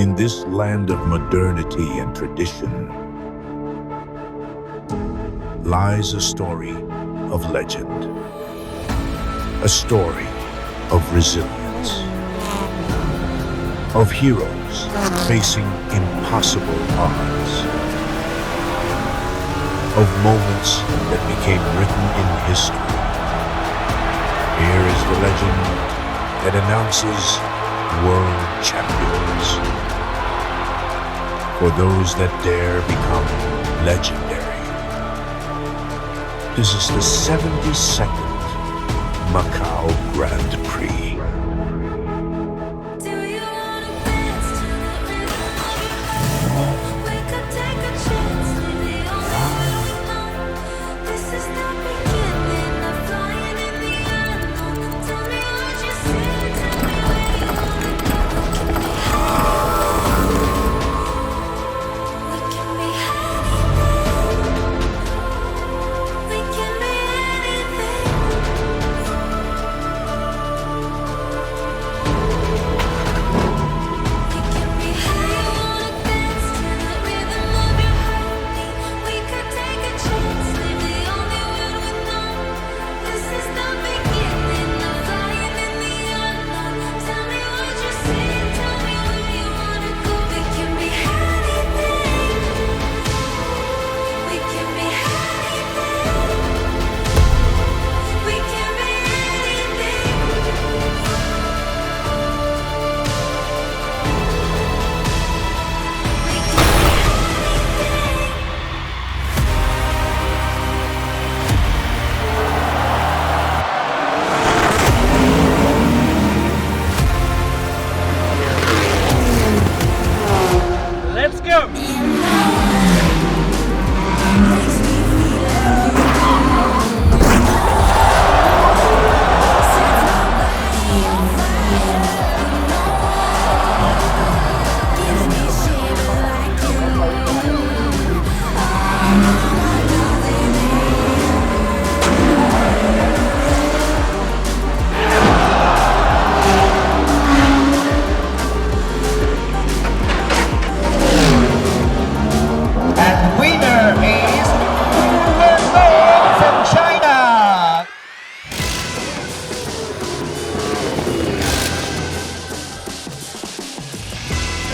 In this land of modernity and tradition lies a story of legend, a story of resilience, of heroes facing impossible odds, of moments that became written in history. Here is the legend that announces world champions. For those that dare become legendary. This is the 72nd Macau Grand Prix.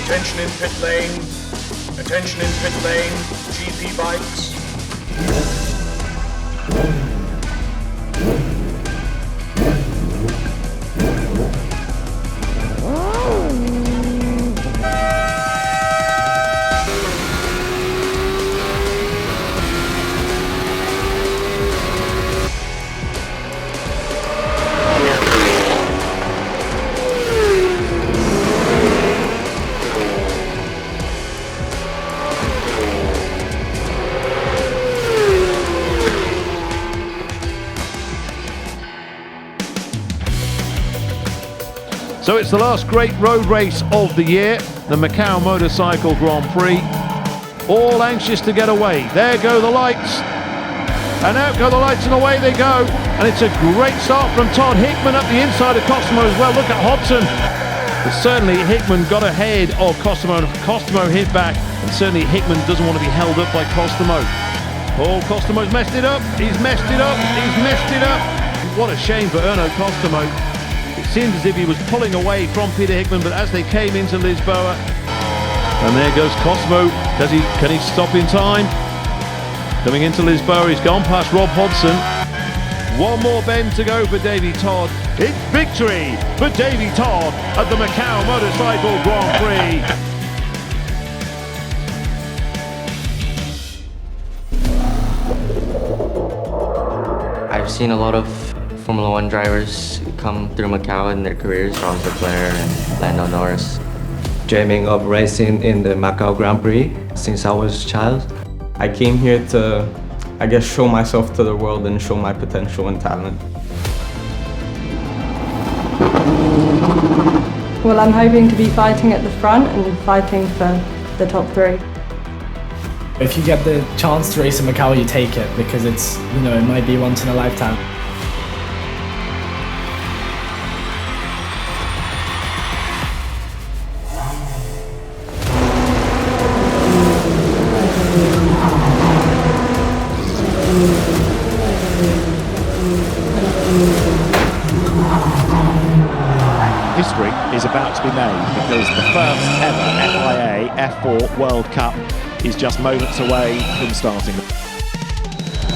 Attention in pit lane. Attention in pit lane. GP bikes. So it's the last great road race of the year, the Macau Motorcycle Grand Prix. All anxious to get away. There go the lights. And out go the lights and away they go. And it's a great start from Todd Hickman up the inside of Cosmo as well. Look at Hobson. But certainly Hickman got ahead of Cosmo and Cosmo hit back. And certainly Hickman doesn't want to be held up by Cosmo. Oh, Cosmo's messed it up. He's messed it up. He's messed it up. What a shame for Erno Cosmo. It seemed as if he was pulling away from Peter Hickman, but as they came into Lisboa, and there goes Cosmo. Can he stop in time? Coming into Lisboa, he's gone past Rob Hodson. One more bend to go for Davey Todd. It's victory for Davey Todd at the Macau Motorcycle Grand Prix. I've seen a lot of Formula One drivers come through Macau in their careers, Charles Leclerc and Lando Norris. Dreaming of racing in the Macau Grand Prix since I was a child. I came here to, I guess, show myself to the world and show my potential and talent. Well, I'm hoping to be fighting at the front and fighting for the top three. If you get the chance to race in Macau, you take it because it's, it might be once in a lifetime. history is about to be made, because the first ever FIA F4 World Cup is just moments away from starting.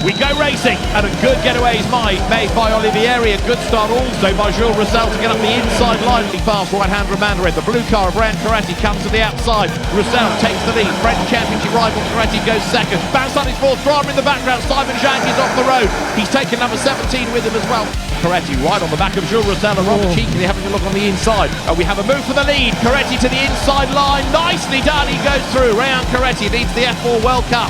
We go racing, and a good getaway is made by Olivieri. A good start also by Jules Roussel to get up the inside line. Fast right-hander Mandarin. The blue car of Ryan Coretti comes to the outside. Roussel takes the lead. French Championship rival Coretti goes second. Bounce on his fourth driver in the background. Simon Zhang is off the road. He's taken number 17 with him as well. Coretti right on the back of Jules Roussel, and rather cheekily having a look on the inside. We have a move for the lead. Coretti to the inside line. Nicely done. He goes through. Ryan Coretti leads the F4 World Cup.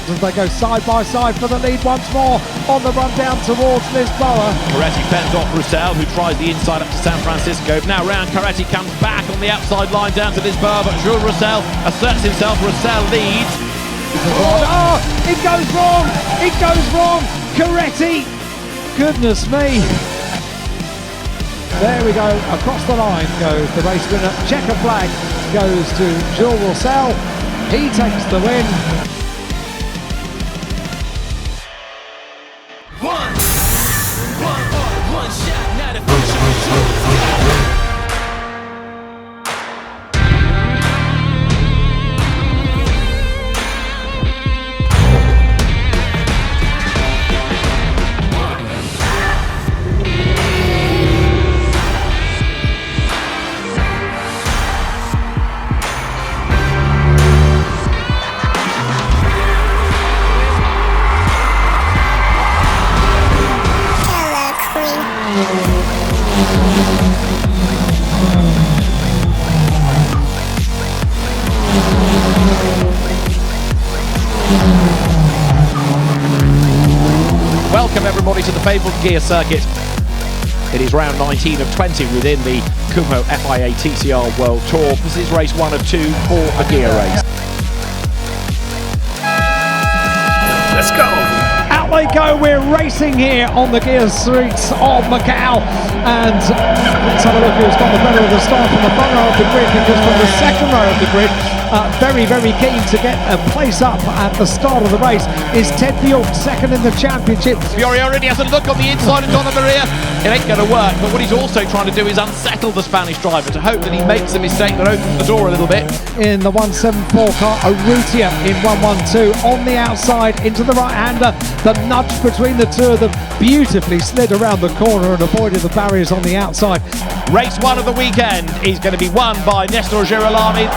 As they go side by side for the lead once more on the run down towards Lisboa. Coretti fends off Roussel, who tries the inside up to San Francisco. Now round Coretti comes back on the outside line down to Lisboa, but Jules Roussel asserts himself. Roussel leads. Oh, it goes wrong! It goes wrong! Coretti! Goodness me! There we go, across the line goes the race winner. Checker flag goes to Jules Roussel. He takes the win. Welcome everybody to the fabled gear circuit. It is round 19 of 20 within the Kumho FIA TCR World Tour. This is race 1 of 2 for a gear race. Let's go! Out they go, we're racing here on the gear streets of Macau. And let's have a look who's got the better of the start from the front row of the grid, because from the second row of the grid, very, very keen to get a place up at the start of the race is Ted Bjork, second in the championship. Fiore already has a look on the inside of Donna Maria. It ain't going to work, but what he's also trying to do is unsettle the Spanish driver to hope that he makes a mistake that opens the door a little bit. In the 174 car, Urrutia in 112 on the outside into the right-hander. The nudge between the two of them beautifully slid around the corner and avoided the barriers on the outside. Race 1 of the weekend is going to be won by Nestor Girolami.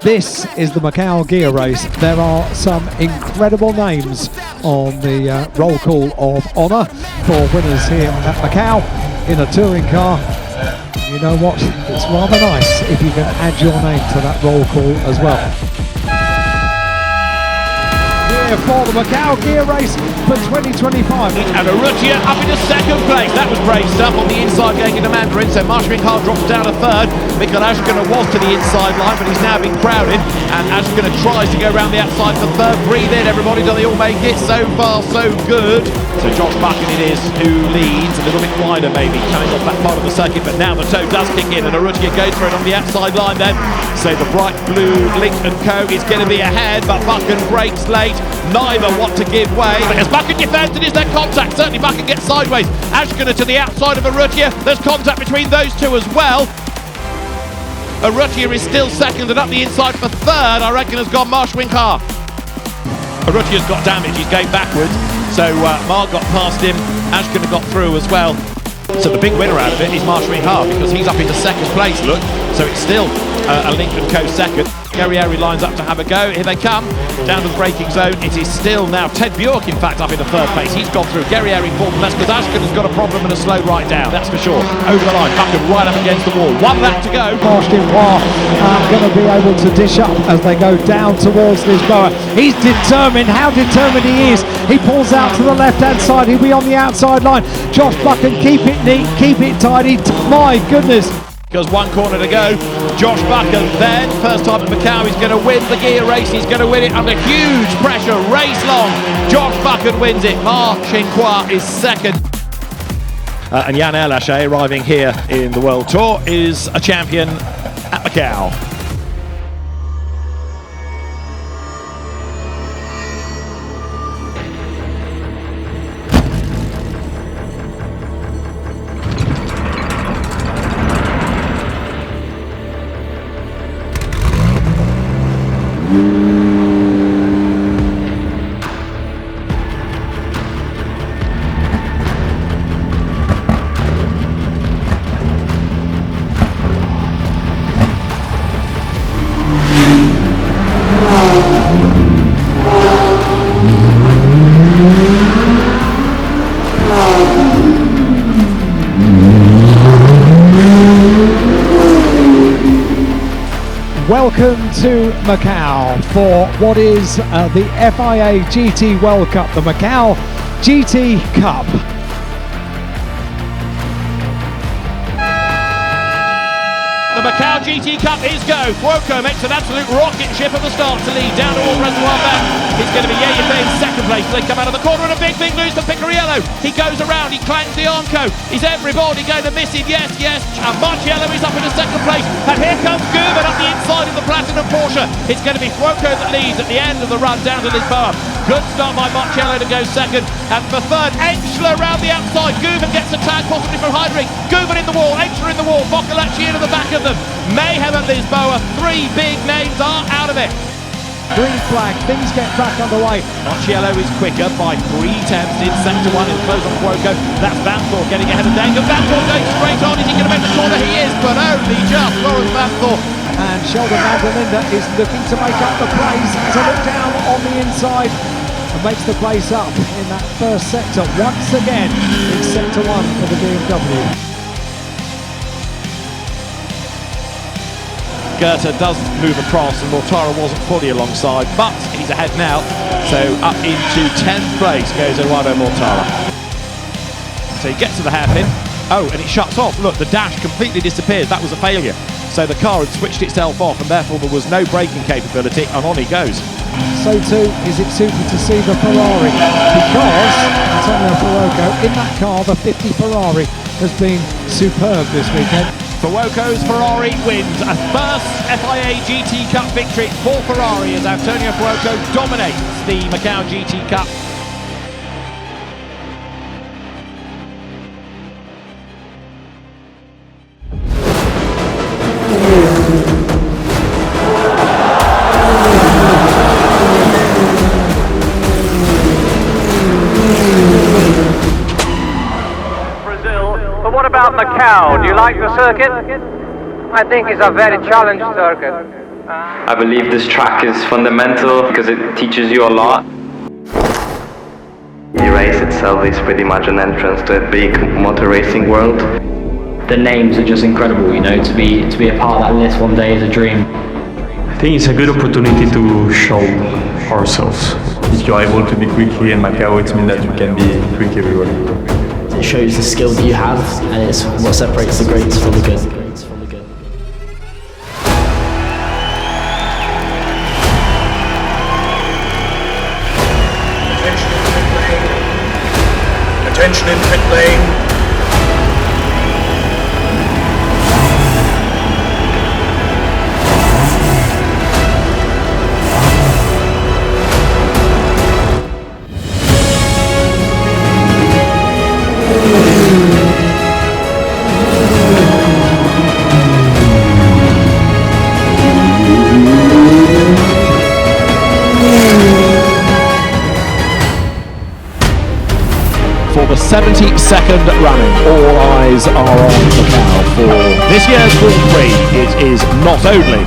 This is the Macau gear race. There are some incredible names on the roll call of honour for winners here at Macau in a touring car. You know what? It's rather nice if you can add your name to that roll call as well. Here for the Macau gear race for 2025. And Urrutia up into second place. That was brave stuff on the inside going into Mandarin. So Marshall drops down to third. Mikael Ashkina was to the inside line, but he's now been crowded. And Ashkina tries to go around the outside for third. Breathe in, everybody. Do they all make it? So far, so good. So Josh Buchan it is who leads. A little bit wider maybe, coming off that part of the circuit. But now the toe does kick in, and Urrutia goes for it on the outside line then. So the bright blue Link & Co is going to be ahead, but Buchan breaks late. Neither want to give way. But as Buchan defends, it is their contact. Certainly Buchan gets sideways. Ashkina to the outside of Urrutia. There's contact between those two as well. Urrutia is still second, and up the inside for third, I reckon, has gone Marsh Winkar. Urrutia's got damage, he's going backwards. So Mark got past him, Ashkina got through as well. So the big winner out of it is Marsh Winkar, because he's up into second place, look. So it's still a Link & Co second. Guerrieri lines up to have a go. Here they come, down to the braking zone. It is still now Ted Bjork, in fact, up into third place. He's gone through. Guerrieri fourth, and that's because Ashkina's got a problem and a slow right down, that's for sure. Over the line, Buchan right up against the wall. 1 lap to go. Marsh Winkar going to be able to dish up as they go down towards Lisboa. He's determined, how determined he is. He pulls out to the left-hand side. He'll be on the outside line. Josh Buchan, keep it neat, keep it tidy. My goodness. Because 1 corner to go. Josh Buchan then, first time at Macau, he's going to win the gear race. He's going to win it under huge pressure, race long. Josh Buchan wins it. Mark Chinquois is second. And Jan Erlache, arriving here in the World Tour, is a champion at Macau. Welcome to Macau for what is the FIA GT World Cup, the Macau GT Cup. The Macau GT Cup is go. Cuoco makes an absolute rocket ship at the start to lead down towards Reservoir back. It's going to be Yefe in second place. They come out of the corner and a big lose for Picariello. He goes around, he clangs the Armco. Is everybody going to miss him? Yes. And Marciello is up in the second place. And here comes Guben up the inside of the Platinum Porsche. It's going to be Cuoco that leads at the end of the run down to Lisboa. Good start by Marciello to go second. And for third, Enschler around the outside. Guben gets a tag possibly from Heidrich. Guben in the wall, Enschler in the wall. Boccolacci into the back of them. Mayhem at Lisboa. Three big names are out of it. Green flag, things get back underway. Marciello is quicker by 3 tenths in sector 1 in close on Cuoco. That's Vanthor getting ahead of Danger. Vanthor going straight on. Is he going to make the corner? He is, but only just Lawrence Vanthor. And Sheldon Vanderlinde is looking to make up the place as a look down on the inside and makes the place up in that first sector once again in sector 1 for the BMW. Goethe does move across and Mortara wasn't fully alongside, but he's ahead now, so up into 10th place goes Eduardo Mortara. So he gets to the hairpin, and it shuts off. Look, the dash completely disappears. That was a failure. So the car had switched itself off and therefore there was no braking capability, and on he goes. So too is it super to see the Ferrari, because Antonio Fuoco in that car, the 50 Ferrari, has been superb this weekend. Fuoco's Ferrari wins a first FIA GT Cup victory for Ferrari as Antonio Fuoco dominates the Macau GT Cup. But what about Macau? Do you like the circuit? I think it's a very challenging circuit. I believe this track is fundamental because it teaches you a lot. The race itself is pretty much an entrance to a big motor racing world. The names are just incredible, you know, to be a part of that list one day is a dream. I think it's a good opportunity to show ourselves. If you're able to be quick here in Macau, it means that you can be quick everywhere. It shows the skill that you have, and it's what separates the greats from the good. Attention in pit lane. For the 72nd running, all eyes are on Macau for this year's Grand Prix. It is not only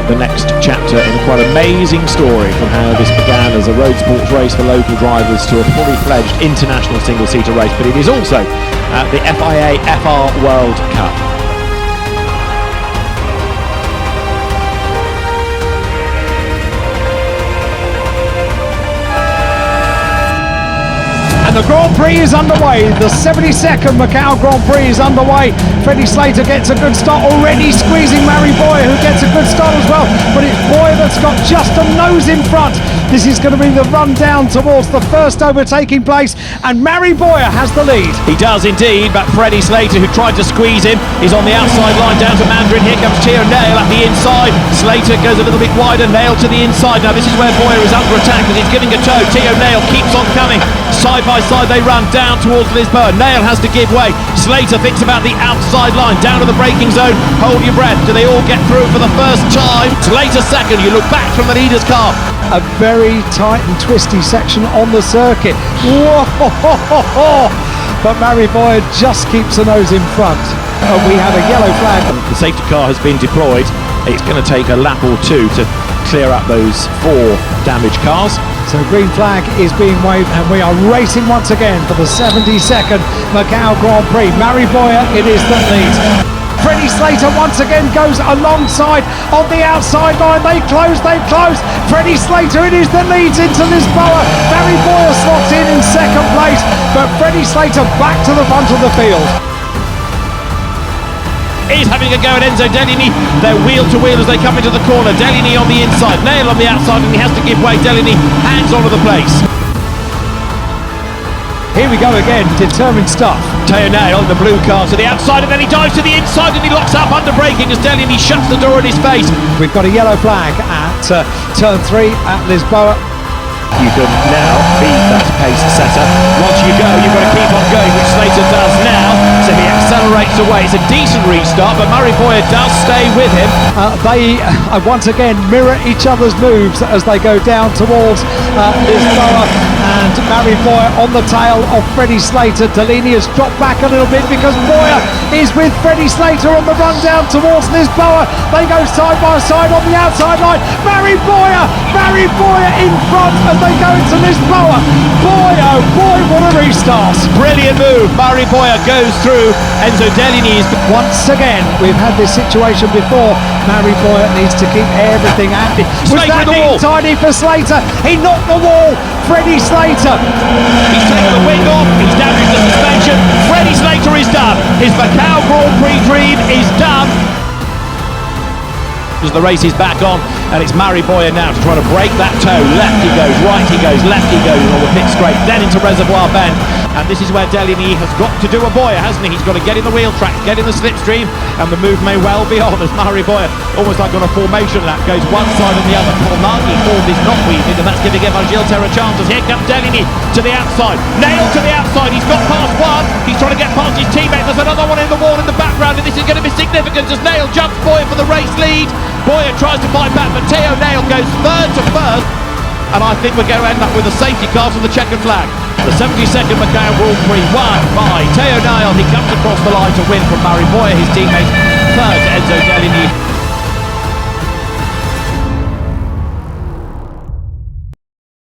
the next chapter in a quite amazing story from how this began as a road sports race for local drivers to a fully fledged international single-seater race, but it is also the FIA FR World Cup. And the Grand Prix is underway. The 72nd Macau Grand Prix is underway. Freddie Slater gets a good start already, squeezing Mary Boyer, who gets a good start as well. But it's Boyer that's got just a nose in front. This is going to be the run down towards the first overtaking place, and Mary Boyer has the lead. He does indeed, but Freddie Slater, who tried to squeeze him, is on the outside line down to Mandarin. Here comes Tio Nail at the inside. Slater goes a little bit wider, Nail to the inside. Now this is where Boyer is under attack because he's giving a toe. Tio Nail keeps on coming. Side by side they run down towards Lisboa. Nail has to give way. Slater thinks about the outside line, down to the braking zone. Hold your breath. Do they all get through for the first time? Slater second. You look back from the leader's car. A very tight and twisty section on the circuit. Whoa! But Mary Boyer just keeps the nose in front. We have a yellow flag. The safety car has been deployed. It's going to take a lap or two to clear up those 4 damaged cars. So green flag is being waved and we are racing once again for the 72nd Macau Grand Prix. Mary Boyer, it is that leads. Freddie Slater once again goes alongside on the outside line. They close. Freddie Slater, it is the leads into Lisboa. Barry Boyer slots in second place, but Freddie Slater back to the front of the field. He's having a go at Enzo Dellini. They're wheel to wheel as they come into the corner. Dellini on the inside, Nail on the outside, and he has to give way. Dellini hands onto the place. Here we go again, determined stuff. Teo Nail on the blue car to the outside, and then he dives to the inside and he locks up under braking as Dellini shuts the door in his face. We've got a yellow flag at turn 3 at Lisboa. You can now be that pace setter. Once you go, you've got to keep on going, which Slater does now. So he accelerates away. It's a decent restart, but Murray Boyer does stay with him. They once again mirror each other's moves as they go down towards Lisboa, and Murray Boyer on the tail of Freddie Slater. Dellini has dropped back a little bit because Boyer is with Freddie Slater on the run down towards Lisboa. They go side by side on the outside line. Murray Boyer in front as they go into Lisboa. Boy, oh boy, what a restart. Brilliant move. Murray Boyer goes through. Enzo Dellini's. Once again, we've had this situation before. Murray Boyer needs to keep everything active. Was that tiny for Slater? He knocked the wall. Freddie Slater. He's taken the wing off. He's damaged the suspension. Freddie Slater is done. His Macau Grand Prix dream is done. As the race is back on, and it's Murray Boyer now to try to break that toe. Left he goes, right he goes, left he goes on the pit straight, then into Reservoir Bend. And this is where Dellini has got to do a Boyer, hasn't he? He's got to get in the wheel tracks, get in the slipstream, and the move may well be on as Murray Boyer, almost like on a formation that goes one side and the other. Paul Martin form is not weaving, and that's giving Evan Gilles a chance as here comes Dellini to the outside. Nailed to the outside, he's got past one, he's trying to get past his teammate. There's another one in the wall in the background, and this is going to be significant as Nail jumps Boyer for the race lead. Boyer tries to fight back, but Teo Nail goes third to first, and I think we're going to end up with a safety car for the checkered flag. The 72nd Macau Grand Prix won by Teo Nail. He comes across the line to win from Murray Boyer, his teammate. Third to Enzo Dellini.